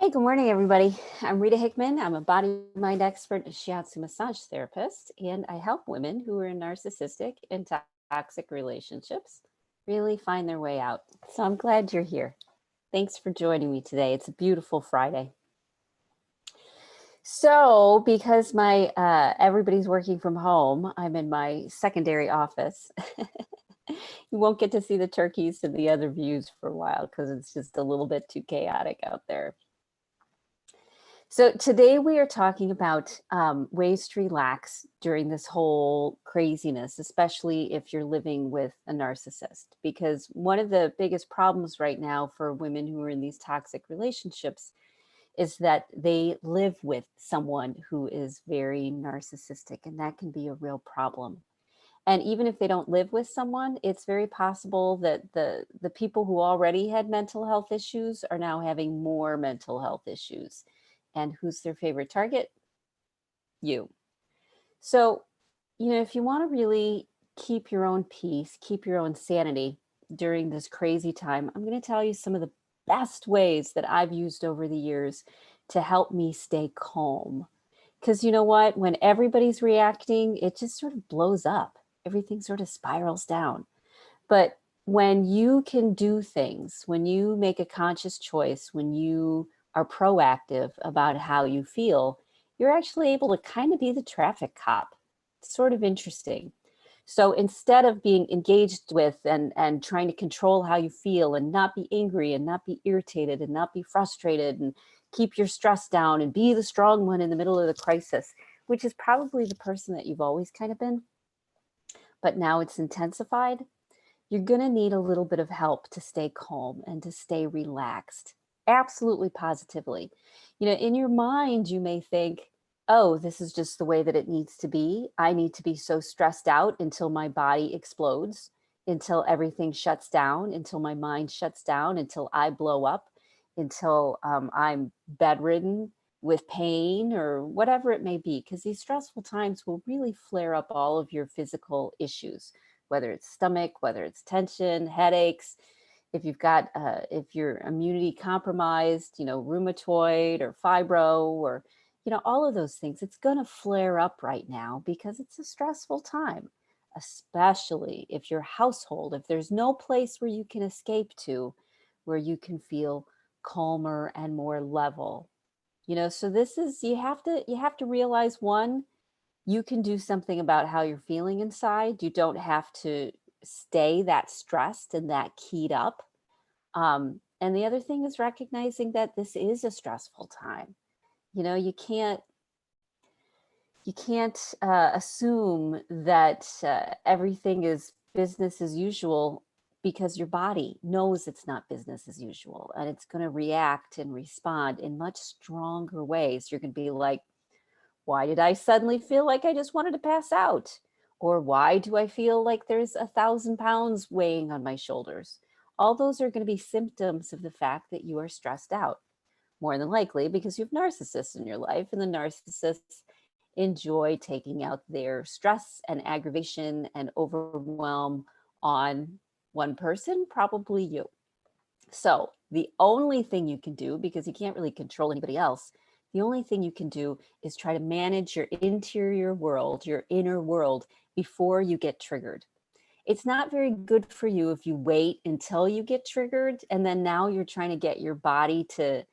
Hey, good morning, everybody. I'm Rita Hickman. I'm a body mind expert and shiatsu massage therapist, and I help women who are in narcissistic and toxic relationships really find their way out. So I'm glad you're here. Thanks for joining me today. It's a beautiful Friday. So, because my everybody's working from home, I'm in my secondary office. You won't get to see the turkeys and the other views for a while because it's just a little bit too chaotic out there. So today we are talking about ways to relax during this whole craziness, especially if you're living with a narcissist. Because one of the biggest problems right now for women who are in these toxic relationships is that they live with someone who is very narcissistic, and that can be a real problem. And even if they don't live with someone, it's very possible that the people who already had mental health issues are now having more mental health issues. And who's their favorite target? You. So, if you want to really keep your own peace, keep your own sanity during this crazy time, I'm going to tell you some of the best ways that I've used over the years to help me stay calm. Because you know what? When everybody's reacting, it just sort of blows up. Everything sort of spirals down. But when you can do things, when you make a conscious choice, when you are proactive about how you feel, you're actually able to kind of be the traffic cop. It's sort of interesting. So instead of being engaged with and trying to control how you feel and not be angry and not be irritated and not be frustrated and keep your stress down and be the strong one in the middle of the crisis, which is probably the person that you've always kind of been, but now it's intensified, you're going to need a little bit of help to stay calm and to stay relaxed. Absolutely, positively. In your mind, you may think, oh, this is just the way that it needs to be. I need to be so stressed out until my body explodes, until everything shuts down, until my mind shuts down, until I blow up, until I'm bedridden with pain or whatever it may be. Because these stressful times will really flare up all of your physical issues, whether it's stomach, whether it's tension, headaches, if you're immunity compromised, rheumatoid or fibro or, all of those things, it's going to flare up right now because it's a stressful time, especially if your household, if there's no place where you can escape to, where you can feel calmer and more level. So this is, you have to realize, one, you can do something about how you're feeling inside. You don't have to stay that stressed and that keyed up. And the other thing is recognizing that this is a stressful time. You can't assume that everything is business as usual, because your body knows it's not business as usual, and it's going to react and respond in much stronger ways. You're going to be like, why did I suddenly feel like I just wanted to pass out? Or why do I feel like there's 1,000 pounds weighing on my shoulders? All those are going to be symptoms of the fact that you are stressed out, more than likely because you have narcissists in your life, and the narcissists enjoy taking out their stress and aggravation and overwhelm on one person, probably you. So the only thing you can do, because you can't really control anybody else, the only thing you can do is try to manage your interior world, your inner world, before you get triggered. It's not very good for you if you wait until you get triggered and then now you're trying to get your body to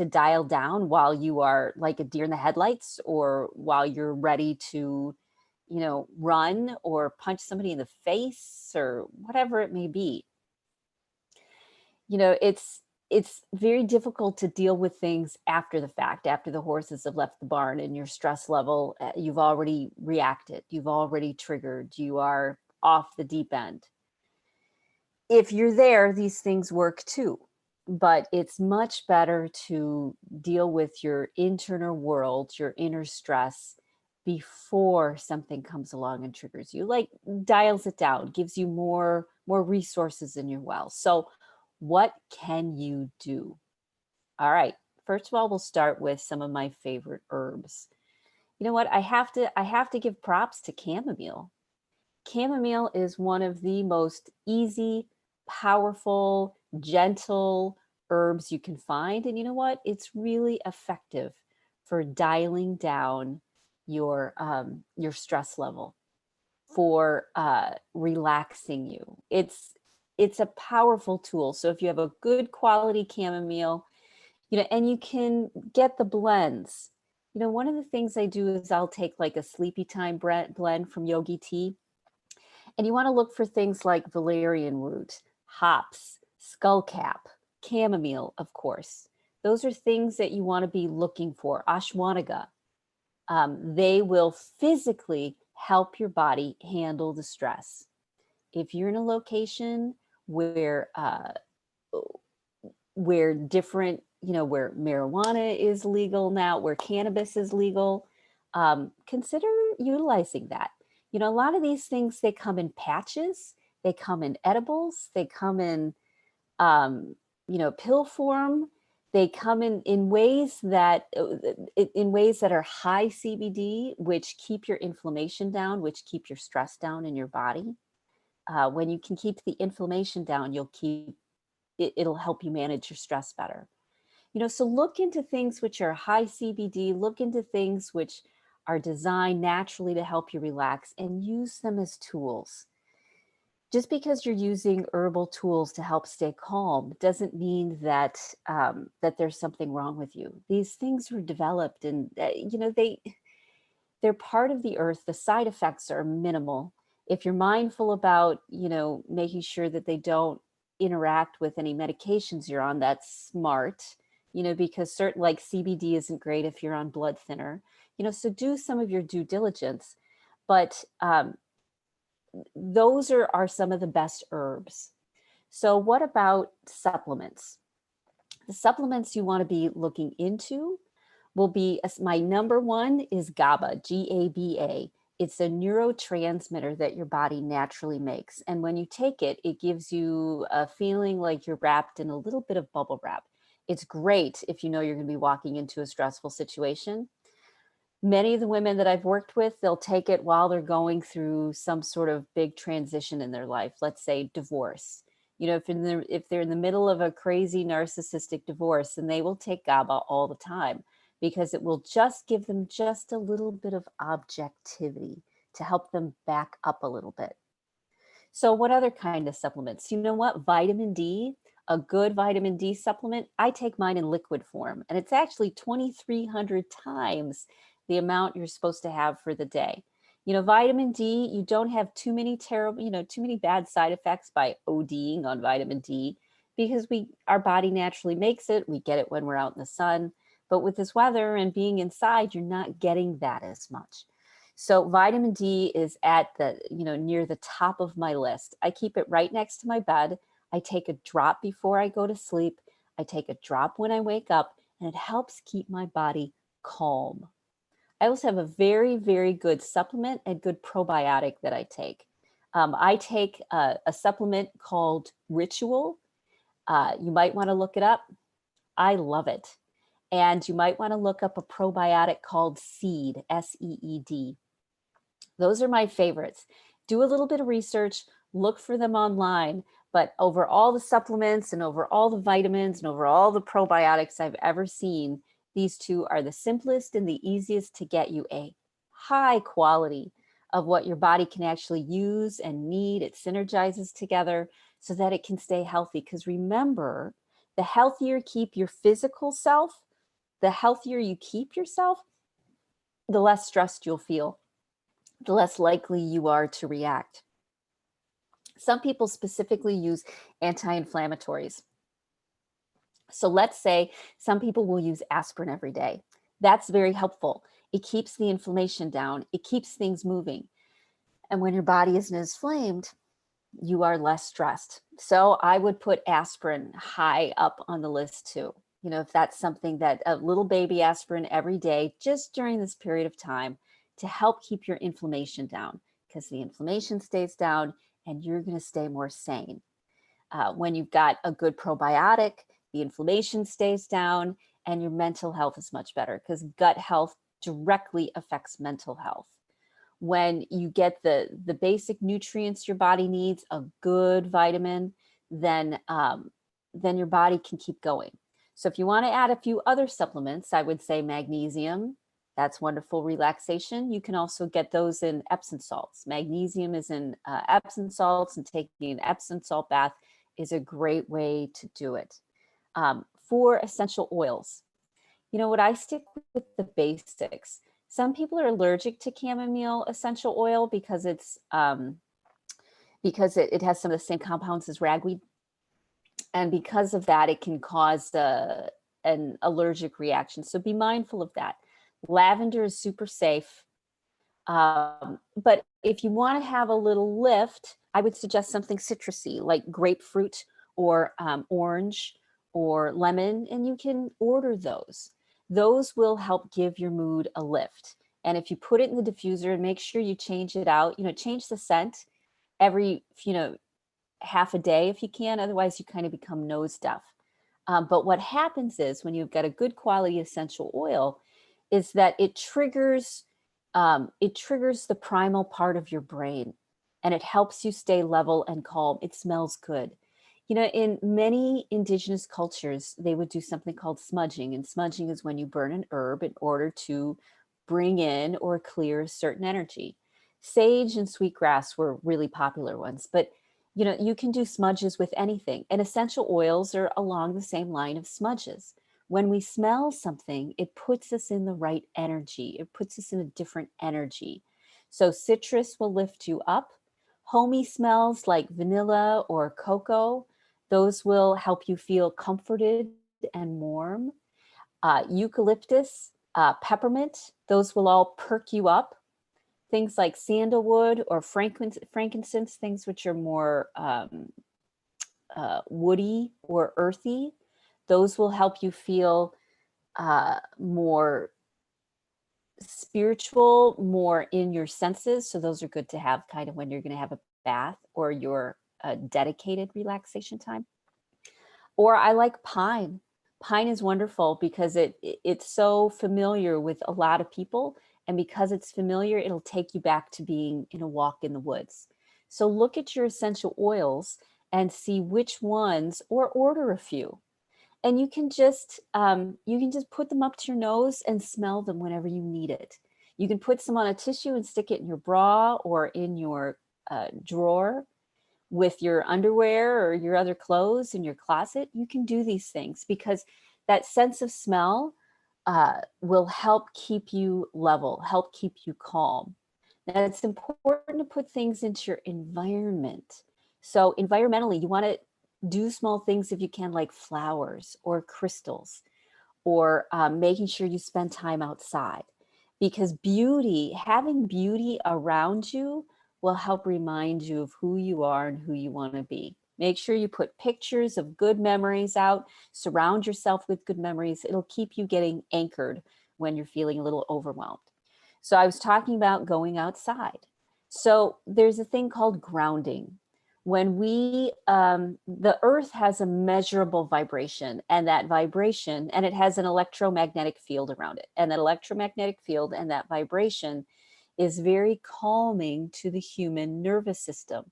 dial down while you are like a deer in the headlights, or while you're ready to, run or punch somebody in the face or whatever it may be. It's very difficult to deal with things after the fact, after the horses have left the barn and your stress level, you've already reacted, you've already triggered, you are off the deep end. If you're there, these things work too, but it's much better to deal with your internal world, your inner stress, before something comes along and triggers you, like dials it down, gives you more resources in your well. So what can you do? All right. First of all, we'll start with some of my favorite herbs. You know what? I have to give props to chamomile. Chamomile is one of the most easy, powerful, gentle herbs you can find. And you know what? It's really effective for dialing down your stress level, for relaxing you. It's a powerful tool. So if you have a good quality chamomile, and you can get the blends. One of the things I do is I'll take like a sleepy time blend from Yogi Tea, and you want to look for things like valerian root, hops, skullcap, chamomile, of course. Those are things that you want to be looking for. Ashwagandha. They will physically help your body handle the stress. If you're in a location where different, where marijuana is legal now, where cannabis is legal, consider utilizing that. A lot of these things, they come in patches, they come in edibles, they come in, pill form. They come in ways that are high CBD, which keep your inflammation down, which keep your stress down in your body. When you can keep the inflammation down, it'll help you manage your stress better. So look into things which are high CBD, look into things which are designed naturally to help you relax, and use them as tools. Just because you're using herbal tools to help stay calm doesn't mean that that there's something wrong with you. These things were developed, and they're part of the earth. The side effects are minimal. If you're mindful about making sure that they don't interact with any medications you're on, that's smart. Because certain, like CBD isn't great if you're on blood thinner. So do some of your due diligence, but those are some of the best herbs. So what about supplements? The supplements you want to be looking into will be, my number one is GABA, G-A-B-A. It's a neurotransmitter that your body naturally makes. And when you take it, it gives you a feeling like you're wrapped in a little bit of bubble wrap. It's great if you know you're going to be walking into a stressful situation. Many of the women that I've worked with, they'll take it while they're going through some sort of big transition in their life. Let's say divorce. If they're in the middle of a crazy narcissistic divorce, then they will take GABA all the time, because it will just give them just a little bit of objectivity to help them back up a little bit. So what other kind of supplements? You know what? Vitamin D, a good vitamin D supplement, I take mine in liquid form, and it's actually 2,300 times the amount you're supposed to have for the day. Vitamin D, you don't have too many bad side effects by ODing on vitamin D, because our body naturally makes it. We get it when we're out in the sun. But with this weather and being inside, you're not getting that as much. So vitamin D is at the, near the top of my list. I keep it right next to my bed. I take a drop before I go to sleep. I take a drop when I wake up, and it helps keep my body calm. I also have a very, very good supplement and good probiotic that I take. I take a supplement called Ritual. You might want to look it up. I love it. And you might want to look up a probiotic called Seed, S-E-E-D. Those are my favorites. Do a little bit of research, look for them online, but over all the supplements and over all the vitamins and over all the probiotics I've ever seen, these two are the simplest and the easiest to get you a high quality of what your body can actually use and need. It synergizes together so that it can stay healthy. Because remember, the healthier you keep your physical self, the healthier you keep yourself, the less stressed you'll feel, the less likely you are to react. Some people specifically use anti-inflammatories. So let's say some people will use aspirin every day. That's very helpful. It keeps the inflammation down. It keeps things moving. And when your body isn't as inflamed, you are less stressed. So I would put aspirin high up on the list too. If that's something that a little baby aspirin every day, just during this period of time, to help keep your inflammation down, because the inflammation stays down and you're going to stay more sane. When you've got a good probiotic, the inflammation stays down and your mental health is much better, because gut health directly affects mental health. When you get the basic nutrients your body needs, a good vitamin, then then your body can keep going. So if you want to add a few other supplements, I would say magnesium. That's wonderful relaxation. You can also get those in Epsom salts. Magnesium is in Epsom salts, and taking an Epsom salt bath is a great way to do it. For essential oils, you know what, I stick with the basics. Some people are allergic to chamomile essential oil because it has some of the same compounds as ragweed. And because of that, it can cause an allergic reaction. So be mindful of that. Lavender is super safe. But if you want to have a little lift, I would suggest something citrusy like grapefruit or orange or lemon, and you can order those. Those will help give your mood a lift. And if you put it in the diffuser, and make sure you change it out, change the scent every, half a day if you can, otherwise you kind of become nose deaf. But what happens is when you've got a good quality essential oil is that it triggers the primal part of your brain, and it helps you stay level and calm. It smells good. In many indigenous cultures, they would do something called smudging, and smudging is when you burn an herb in order to bring in or clear certain energy. Sage and sweetgrass were really popular ones, but you can do smudges with anything, and essential oils are along the same line of smudges. When we smell something, it puts us in the right energy. It puts us in a different energy. So citrus will lift you up. Homey smells like vanilla or cocoa, those will help you feel comforted and warm. Eucalyptus, peppermint, those will all perk you up. Things like sandalwood or frankincense, things which are more woody or earthy, those will help you feel more spiritual, more in your senses. So those are good to have kind of when you're going to have a bath or your dedicated relaxation time. Or I like pine. Pine is wonderful because it's so familiar with a lot of people. And because it's familiar, it'll take you back to being in a walk in the woods. So look at your essential oils and see which ones, or order a few. And you can just put them up to your nose and smell them whenever you need it. You can put some on a tissue and stick it in your bra or in your drawer with your underwear or your other clothes in your closet. You can do these things because that sense of smell will help keep you level, help keep you calm. Now, it's important to put things into your environment. So environmentally, you want to do small things if you can, like flowers or crystals, or making sure you spend time outside, because having beauty around you will help remind you of who you are and who you want to be. Make sure you put pictures of good memories out, surround yourself with good memories. It'll keep you getting anchored when you're feeling a little overwhelmed. So I was talking about going outside. So there's a thing called grounding. When the earth has a measurable vibration, and that vibration, and it has an electromagnetic field around it. And that electromagnetic field and that vibration is very calming to the human nervous system.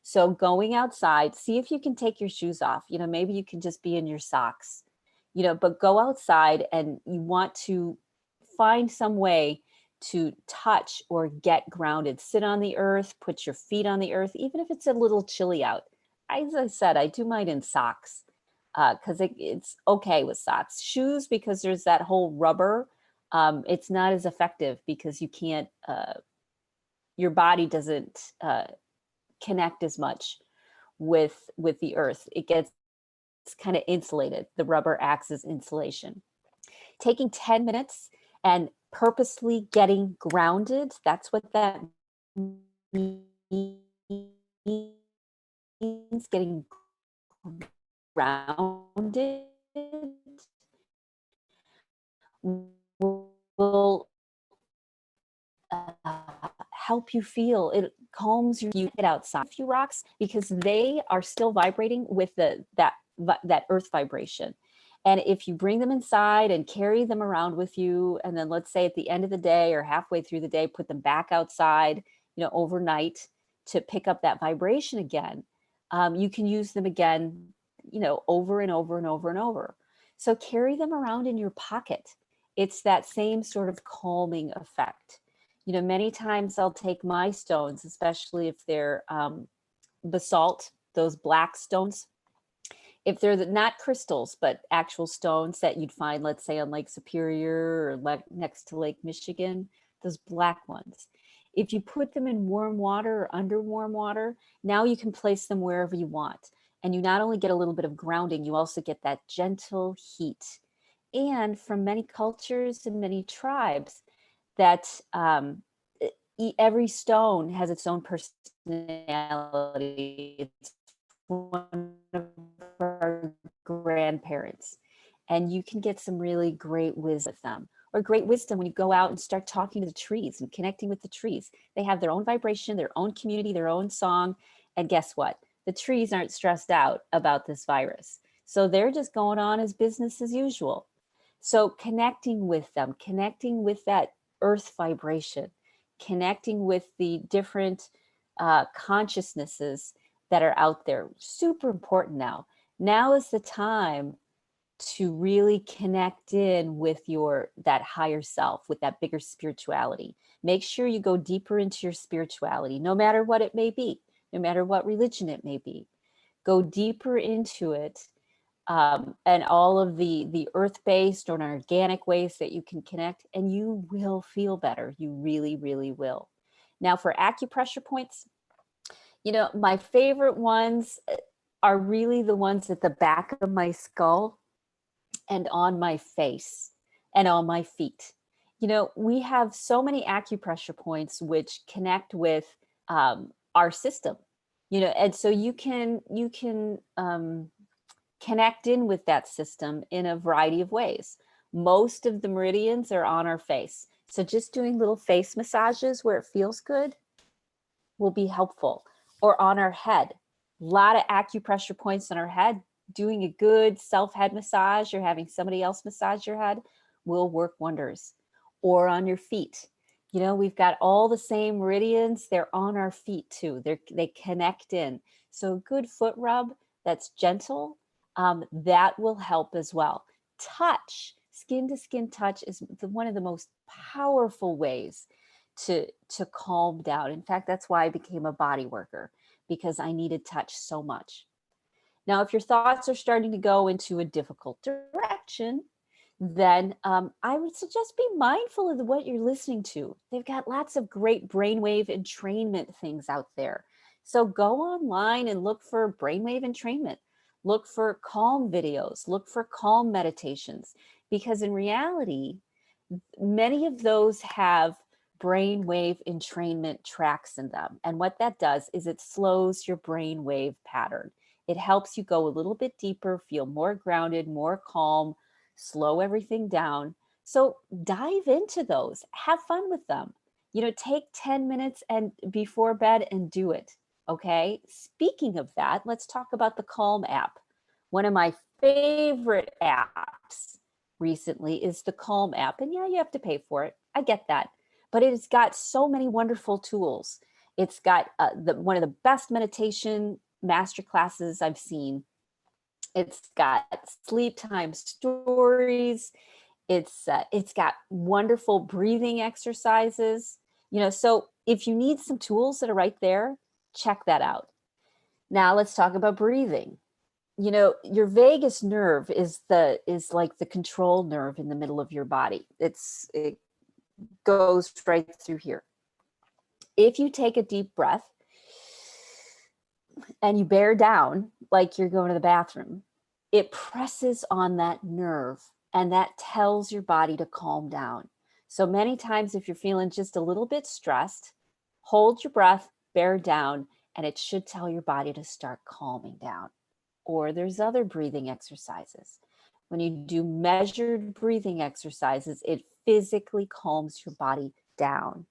So going outside, see if you can take your shoes off. Maybe you can just be in your socks, but go outside, and you want to find some way to touch or get grounded. Sit on the earth, put your feet on the earth, even if it's a little chilly out. As I said, I do mine in socks because it's okay with socks. Shoes, because there's that whole rubber, it's not as effective because you can't, your body doesn't connect as much with the earth. It's kind of insulated. The rubber acts as insulation. Taking 10 minutes and purposely getting grounded, that's what that means, getting grounded will help you feel. It calms you get outside a few rocks because they are still vibrating with that earth vibration. And if you bring them inside and carry them around with you, and then let's say at the end of the day or halfway through the day, put them back outside, overnight to pick up that vibration again, you can use them again you know, over and over and over and over. So carry them around in your pocket. It's that same sort of calming effect. You know, many times I'll take my stones, especially if they're basalt, those black stones. If they're not crystals, but actual stones that you'd find, let's say, on Lake Superior or next to Lake Michigan, those black ones. If you put them in warm water or under warm water, now you can place them wherever you want. And you not only get a little bit of grounding, you also get that gentle heat. And from many cultures and many tribes, that every stone has its own personality. It's one of our grandparents, and you can get some really great wisdom with them, or great wisdom when you go out and start talking to the trees and connecting with the trees. They have their own vibration, their own community, their own song. And guess what? The trees aren't stressed out about this virus. So they're just going on as business as usual. So connecting with them, connecting with that earth vibration, connecting with the different consciousnesses that are out there, super important now. Now is the time to really connect in with that higher self, with that bigger spirituality. Make sure you go deeper into your spirituality, no matter what it may be, no matter what religion it may be. Go deeper into it, and all of the earth-based or organic ways that you can connect, and you will feel better. You really, really will. Now, for acupressure points, you know, my favorite ones are really the ones at the back of my skull and on my face and on my feet. You know, we have so many acupressure points which connect with our system, you know, and so you can connect in with that system in a variety of ways. Most of the meridians are on our face. So just doing little face massages where it feels good will be helpful. Or on our head. A lot of acupressure points on our head. Doing a good self-head massage or having somebody else massage your head will work wonders. Or on your feet. You know, we've got all the same meridians. They're on our feet too. They connect in. So a good foot rub that's gentle, that will help as well. Touch, skin to skin touch is one of the most powerful ways to calm down. In fact, that's why I became a body worker, because I needed touch so much. Now, if your thoughts are starting to go into a difficult direction, then I would suggest be mindful of what you're listening to. They've got lots of great brainwave entrainment things out there. So go online and look for brainwave entrainment. Look for calm videos. Look for calm meditations. Because in reality, many of those have brainwave entrainment tracks in them. And what that does is it slows your brainwave pattern. It helps you go a little bit deeper, feel more grounded, more calm, slow everything down. So dive into those, have fun with them. You know, take 10 minutes and before bed and do it. Okay. Speaking of that, let's talk about the Calm app. One of my favorite apps recently is the Calm app. And yeah, you have to pay for it. I get that. But it's got so many wonderful tools. It's got one of the best meditation master classes I've seen. It's got sleep time stories. It's got wonderful breathing exercises. You know, so if you need some tools that are right there, check that out. Now let's talk about breathing. You know, your vagus nerve is like the control nerve in the middle of your body. It goes right through here. If you take a deep breath and you bear down like you're going to the bathroom, it presses on that nerve and that tells your body to calm down. So many times if you're feeling just a little bit stressed, hold your breath, bear down, and it should tell your body to start calming down. Or there's other breathing exercises. When you do measured breathing exercises, it physically calms your body down.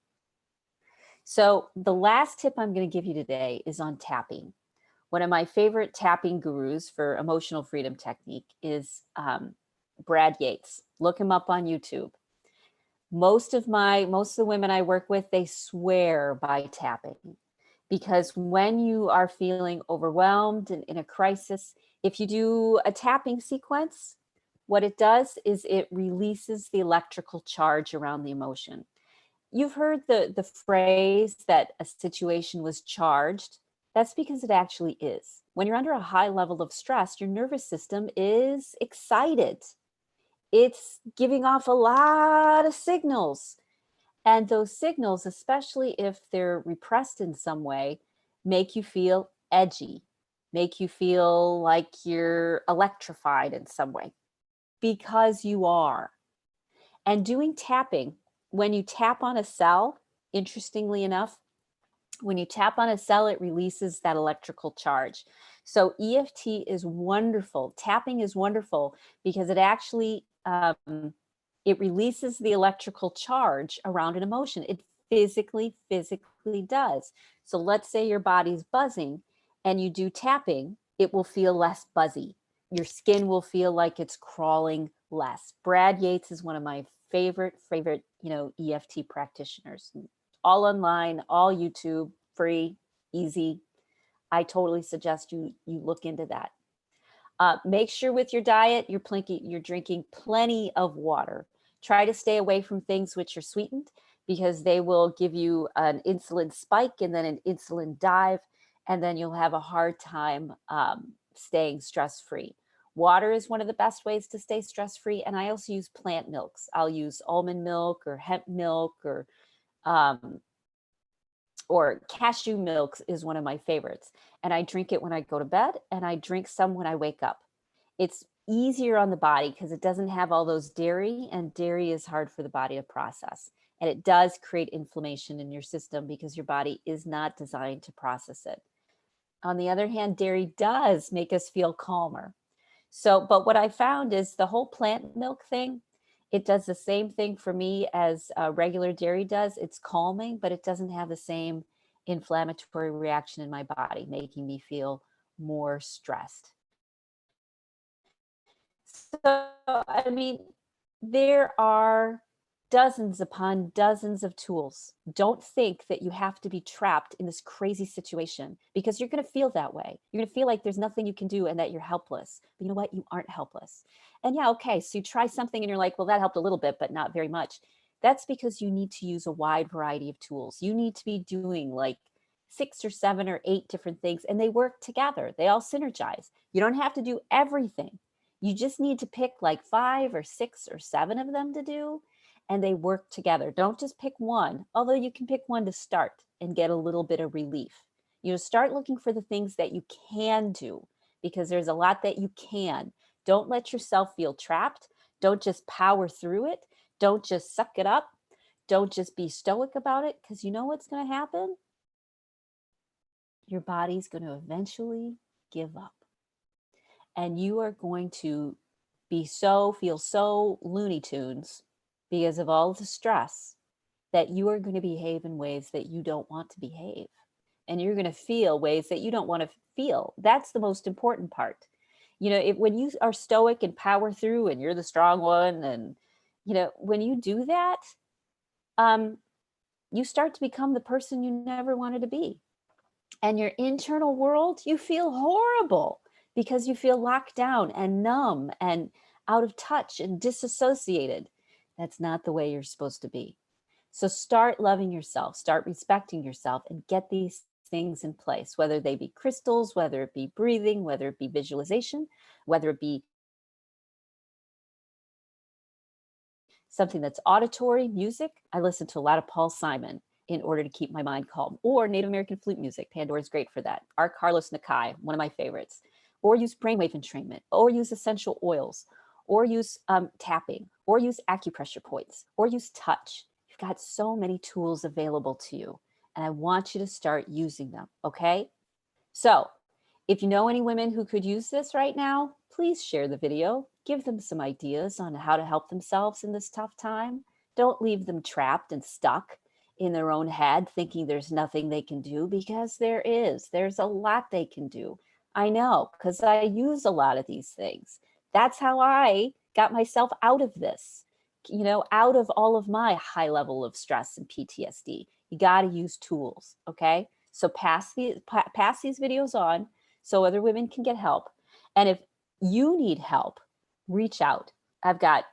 So the last tip I'm going to give you today is on tapping. One of my favorite tapping gurus for emotional freedom technique is Brad Yates. Look him up on YouTube. Most of the women I work with, they swear by tapping, because when you are feeling overwhelmed and in a crisis, If you do a tapping sequence, what it does is it releases the electrical charge around the emotion. You've heard the phrase that a situation was charged. That's because it actually is. When you're under a high level of stress, your nervous system is excited. It's giving off a lot of signals. And those signals, especially if they're repressed in some way, make you feel edgy, make you feel like you're electrified in some way, because you are. And doing tapping, when you tap on a cell, interestingly enough, when you tap on a cell, it releases that electrical charge. So EFT is wonderful. Tapping is wonderful because it actually, it releases the electrical charge around an emotion. It physically does. So let's say your body's buzzing and you do tapping, it will feel less buzzy. Your skin will feel like it's crawling less. Brad Yates is one of my favorite, EFT practitioners. All online, all YouTube, free, easy. I totally suggest you look into that. Make sure with your diet, you're drinking plenty of water. Try to stay away from things which are sweetened because they will give you an insulin spike and then an insulin dive, and then you'll have a hard time staying stress-free. Water is one of the best ways to stay stress-free, and I also use plant milks. I'll use almond milk or hemp milk or cashew milk is one of my favorites. And I drink it when I go to bed, and I drink some when I wake up. It's easier on the body because it doesn't have all those dairy, and dairy is hard for the body to process. And it does create inflammation in your system because your body is not designed to process it. On the other hand, dairy does make us feel calmer. So, but what I found is the whole plant milk thing, it does the same thing for me as regular dairy does. It's calming, but it doesn't have the same inflammatory reaction in my body, making me feel more stressed. So, I mean, there are dozens upon dozens of tools. Don't think that you have to be trapped in this crazy situation because you're going to feel that way. You're going to feel like there's nothing you can do and that you're helpless. But you know what? You aren't helpless. And yeah, okay, so you try something and you're like, well, that helped a little bit, but not very much. That's because you need to use a wide variety of tools. You need to be doing like 6 or 7 or 8 different things, and they work together. They all synergize. You don't have to do everything. You just need to pick like 5 or 6 or 7 of them to do, and they work together. Don't just pick one, although you can pick one to start and get a little bit of relief. Start looking for the things that you can do because there's a lot that you can. Don't let yourself feel trapped. Don't just power through it. Don't just suck it up. Don't just be stoic about it because you know what's going to happen? Your body's going to eventually give up. And you are going to feel so Looney Tunes because of all the stress that you are going to behave in ways that you don't want to behave. And you're going to feel ways that you don't want to feel. That's the most important part. When you are stoic and power through and you're the strong one, and, when you do that, you start to become the person you never wanted to be. And your internal world, you feel horrible because you feel locked down and numb and out of touch and disassociated. That's not the way you're supposed to be. So start loving yourself, start respecting yourself, and get these things in place, whether they be crystals, whether it be breathing, whether it be visualization, whether it be something that's auditory, music. I listen to a lot of Paul Simon in order to keep my mind calm, or Native American flute music. Pandora is great for that. Our Carlos Nakai, one of my favorites. Or use brainwave entrainment, or use essential oils, or use tapping, or use acupressure points, or use touch. You've got so many tools available to you, and I want you to start using them, okay? So if you know any women who could use this right now, please share the video. Give them some ideas on how to help themselves in this tough time. Don't leave them trapped and stuck in their own head thinking there's nothing they can do, because there is. There's a lot they can do. I know, because I use a lot of these things. That's how I got myself out of this, out of all of my high level of stress and PTSD. You got to use tools, okay? So pass these videos on so other women can get help. And if you need help, reach out. I've got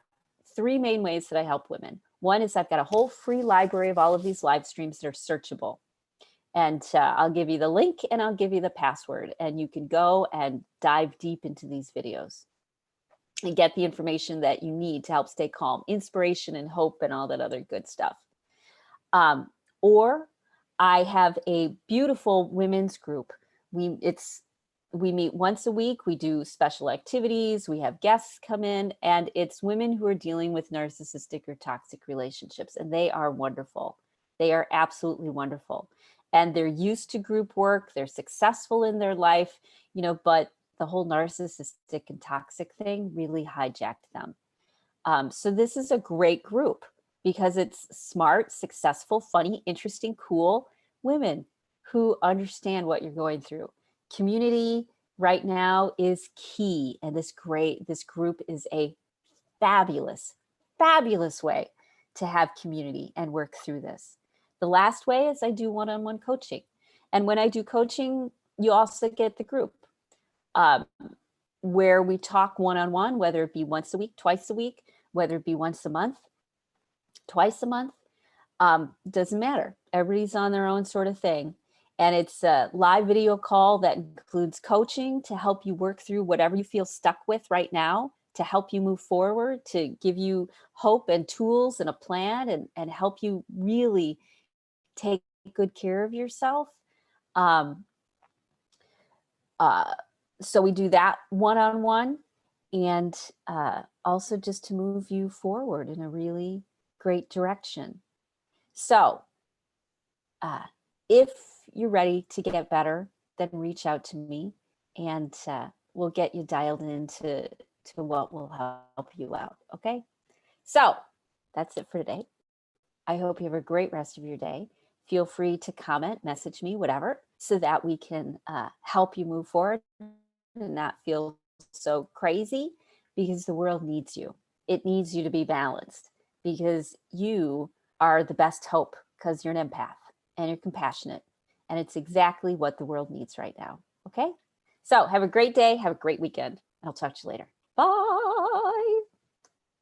3 main ways that I help women. One is I've got a whole free library of all of these live streams that are searchable. And I'll give you the link and I'll give you the password, and you can go and dive deep into these videos and get the information that you need to help stay calm, inspiration and hope and all that other good stuff. Or I have a beautiful women's group. We meet once a week. We do special activities. We have guests come in, and it's women who are dealing with narcissistic or toxic relationships. And they are wonderful. They are absolutely wonderful. And they're used to group work. They're successful in their life, you know, but the whole narcissistic and toxic thing really hijacked them. So this is a great group because it's smart, successful, funny, interesting, cool women who understand what you're going through. Community right now is key. And this group is a fabulous, fabulous way to have community and work through this. The last way is I do one-on-one coaching. And when I do coaching, you also get the group where we talk one-on-one, whether it be once a week, twice a week, whether it be once a month, twice a month, doesn't matter. Everybody's on their own sort of thing. And it's a live video call that includes coaching to help you work through whatever you feel stuck with right now, to help you move forward, to give you hope and tools and a plan, and help you really take good care of yourself. So we do that one-on-one, and also just to move you forward in a really great direction. So if you're ready to get better, then reach out to me, and we'll get you dialed into what will help you out. Okay. So that's it for today. I hope you have a great rest of your day. Feel free to comment, message me, whatever, so that we can help you move forward and not feel so crazy, because the world needs you. It needs you to be balanced, because you are the best hope, because you're an empath and you're compassionate. And it's exactly what the world needs right now. Okay. So have a great day. Have a great weekend. I'll talk to you later. Bye.